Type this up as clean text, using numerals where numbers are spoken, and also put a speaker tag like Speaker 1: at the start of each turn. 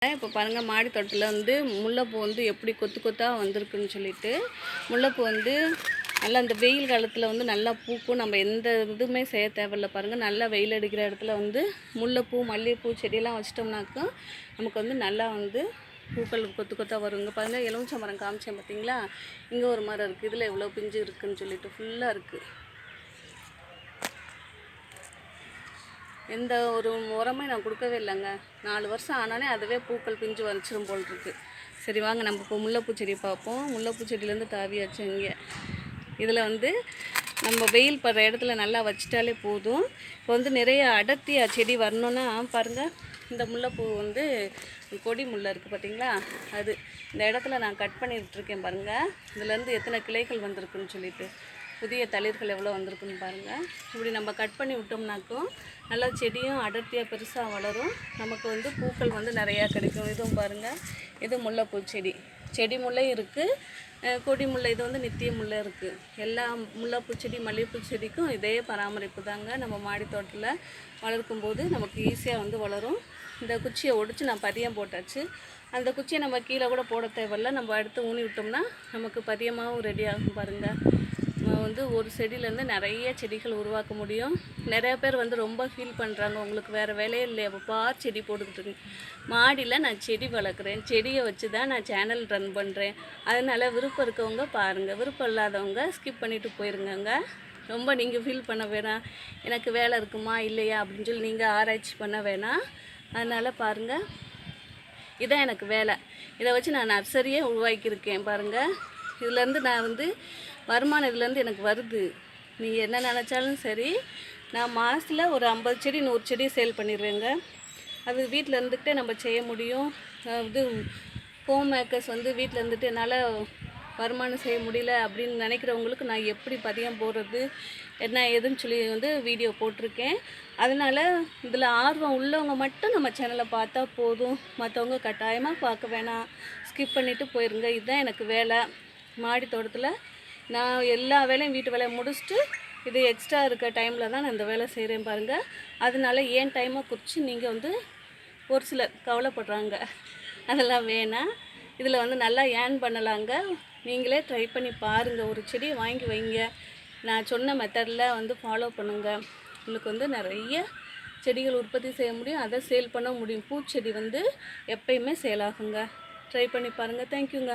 Speaker 1: இப்போ பாருங்கள், மாடி தோட்டத்தில் வந்து முல்லைப்பூ வந்து எப்படி கொத்து கொத்தாக வந்திருக்குன்னு சொல்லிட்டு. முல்லைப்பூ வந்து நல்லா இந்த வெயில் காலத்தில் வந்து நல்லா பூக்கும். நம்ம எந்த இதுவுமே செய்ய தேவையில்ல. பாருங்கள், நல்லா வெயில் அடிக்கிற இடத்துல வந்து முல்லைப்பூ, மல்லிகைப்பூ செடியெல்லாம் வச்சிட்டோம்னாக்கா நமக்கு வந்து நல்லா வந்து பூக்கள் கொத்து கொத்தாக வருங்க. பாருங்கள், எலுமிச்சை மரம் காமிச்சேன் பார்த்தீங்களா? இங்கே ஒரு மரம் இருக்குது. இதில் எவ்வளோ பிஞ்சு இருக்குதுன்னு சொல்லிட்டு ஃபுல்லாக இருக்குது. எந்த ஒரு உரமே நான் கொடுக்கவே இல்லைங்க. 4 வருஷம் ஆனாலே அதுவே பூக்கள் பிஞ்சு வச்சிரும் போல் இருக்குது. சரி வாங்க, நம்ம இப்போ முல்லைப்பூ செடி பார்ப்போம். முல்லைப்பூ செடியிலேருந்து தாவியாச்சு இங்கே. இதில் வந்து நம்ம வெயில் படுற இடத்துல நல்லா வச்சிட்டாலே போதும். இப்போ வந்து நிறைய அடர்த்தியாக செடி வரணுன்னா பாருங்கள், இந்த முல்லைப்பூ வந்து கொடி முல்லை இருக்குது பார்த்தீங்களா? அது இந்த இடத்துல நான் கட் பண்ணி விட்டுருக்கேன் பாருங்கள். இதுலேருந்து எத்தனை கிளைகள் வந்திருக்குன்னு சொல்லிட்டு, புதிய தளிர்கள் எவ்வளோ வந்திருக்குன்னு பாருங்கள். இப்படி நம்ம கட் பண்ணி விட்டோம்னாக்கும் நல்லா செடியும் அடர்த்தியாக பெருசாக வளரும். நமக்கு வந்து பூக்கள் வந்து நிறையா கிடைக்கும். இதுவும் பாருங்கள், இது முல்லைப்பூ செடி. செடி முல்லை இருக்குது, கொடி முல்லை, இது வந்து நித்திய முல்லை இருக்குது. எல்லா முல்லைப்பூ செடி, மல்லிகைப்பூ செடிக்கும் இதே பராமரிப்பு தாங்க. நம்ம மாடி தோட்டத்தில் வளர்க்கும்போது நமக்கு ஈஸியாக வந்து வளரும். இந்த குச்சியை ஒடிச்சு நான் பதியம் போட்டாச்சு. அந்த குச்சியை நம்ம கீழே கூட போட தேவையில்ல. நம்ம அடுத்து ஊனி விட்டோம்னா நமக்கு பதியமாகவும் ரெடி ஆகும் பாருங்கள். வந்து ஒரு செடியிலேருந்து நிறைய செடிகள் உருவாக்க முடியும். நிறைய பேர் வந்து ரொம்ப ஃபீல் பண்ணுறாங்க, உங்களுக்கு வேறு வேலையே இல்லையா, அப்போ பார் செடி போட்டுக்கிட்டு மாடியில் நான் செடி வளர்க்குறேன், செடியை வச்சு தான் நான் சேனல் ரன் பண்ணுறேன். அதனால் விருப்பம் இருக்கவங்க பாருங்கள், விருப்பம் இல்லாதவங்க ஸ்கிப் பண்ணிவிட்டு போயிருங்கங்க. ரொம்ப நீங்கள் ஃபீல் பண்ண வேணாம், எனக்கு வேலை இருக்குமா இல்லையா அப்படின்னு சொல்லி நீங்கள் ஆராய்ச்சி பண்ண வேணாம். அதனால் பாருங்கள், இதான் எனக்கு வேலை. இதை வச்சு நான் நர்சரியே உருவாக்கியிருக்கேன் பாருங்கள். இதுலேருந்து நான் வந்து வருமானம் இதுலேருந்து எனக்கு வருது. நீங்கள் என்ன நினச்சாலும் சரி, நான் மாதத்தில் ஒரு 50 செடி 100 செடி சேல் பண்ணிடுவேங்க. அது வீட்டில் இருந்துக்கிட்டே நம்ம செய்ய முடியும். இது ஹோம் மேக்கர்ஸ் வந்து வீட்டில் இருந்துட்டு என்னால் வருமானம் செய்ய முடியல அப்படின்னு நினைக்கிறவங்களுக்கு நான் எப்படி பதியம் போடுறது என்ன ஏதுன்னு சொல்லி வந்து வீடியோ போட்டிருக்கேன். அதனால் இதில் ஆர்வம் உள்ளவங்க மட்டும் நம்ம சேனலை பார்த்தா போதும். மற்றவங்க கட்டாயமாக பார்க்க வேணாம், ஸ்கிப் பண்ணிவிட்டு போயிருங்க. இதுதான் எனக்கு வேலை. மாடி தோட்டத்தில் நான் எல்லா வேலையும் வீட்டு வேலையை முடிச்சுட்டு இது எக்ஸ்ட்ரா இருக்க டைமில் தான் நான் இந்த வேலை செய்கிறேன் பாருங்கள். அதனால ஏன் டைமை குறித்து நீங்கள் வந்து ஒரு சிலர் கவலைப்படுறாங்க, அதெல்லாம் வேணாம். இதில் வந்து நல்லா ஏர்ன் பண்ணலாங்க. நீங்களே ட்ரை பண்ணி பாருங்கள். ஒரு செடியை வாங்கி வைங்க, நான் சொன்ன மெத்தடில் வந்து ஃபாலோ பண்ணுங்கள். உங்களுக்கு வந்து நிறைய செடிகள் உற்பத்தி செய்ய முடியும், அதை சேல் பண்ண முடியும். பூச்செடி வந்து எப்பயுமே சேல் ஆகுங்க. ட்ரை பண்ணி பாருங்கள். தேங்க்யூங்க.